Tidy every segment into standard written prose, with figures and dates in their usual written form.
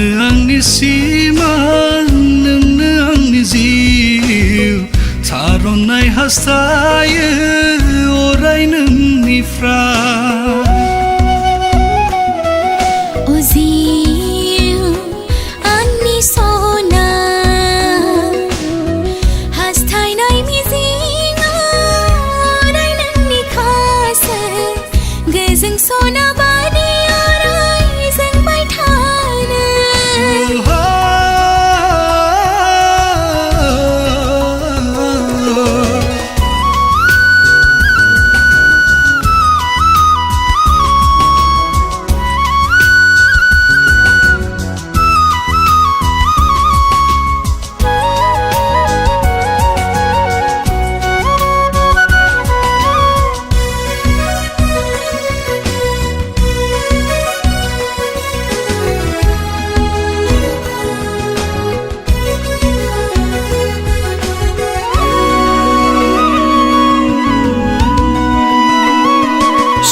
नोंनो आंनि सिमा नोंनो आंनि जिउ थार'नाय हास्थायो अराय नोंनिफ्राय जिउ आंनि सना हास्थायनाय मिजिंआ अराय नोंनि खासो गोजों सना बादि अराय जोंबाय थानो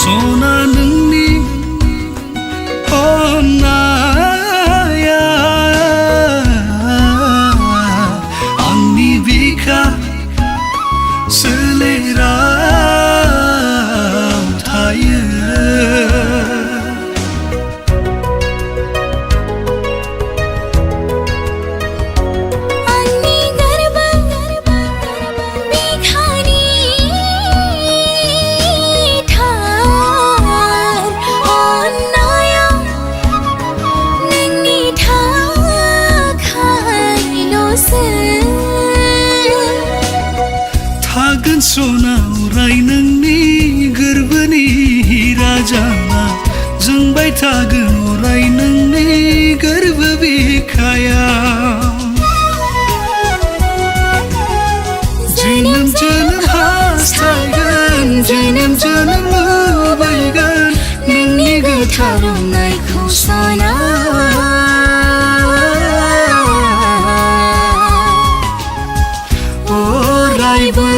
सना नोंनि अननाया आंनि बिखा सोलेराव थायो आंनि गोरबो बिखानि थार अननाया नोंनि थाखायल'सो थागोन सना अराय नोंनि गोरबोनि राजाना जोंबाय थागोन अराय नोंनि गोरबो बिखायाव जोनोम जोनोम हास्थायगोन जोनोम जोनोम लुबैगोन नोंनि गोथार अननायखौ सना अरायबो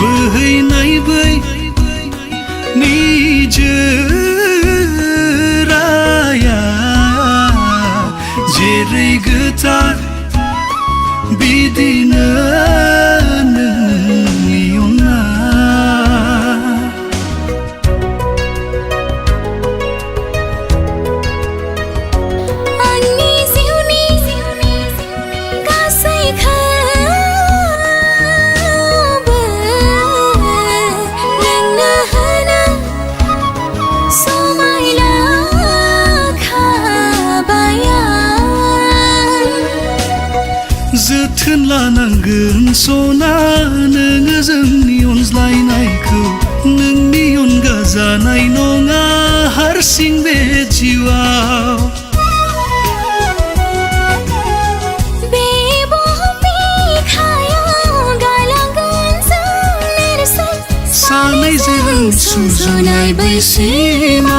बोहैनाय बै निजोराया जेरै गोथार बिदिनो नोंनि अननाय आंनि जिउनि गासैखौबो नोंनो होनो समाय लाखाबाय आं जोथोन लानांगोन सना नोङो जोंनि अनज्लायनायखौ नोंनि अनगा जानाय नङा हारसिं बे जिउआव बे बुहुम बिखायाव गालांगोन जों नेरसोन सानैजों सुजुनाय बै सिमांखौ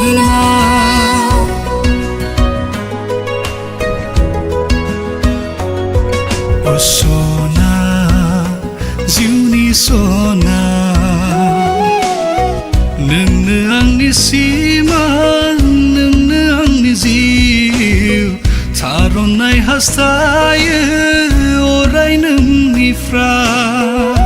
जाफुंहोनाय अ सना जिउनि सना नोंनो आंनि सिमा नोंनो आंनि जिउ थार'नाय हास्थायो अराय नोंनिफ्राय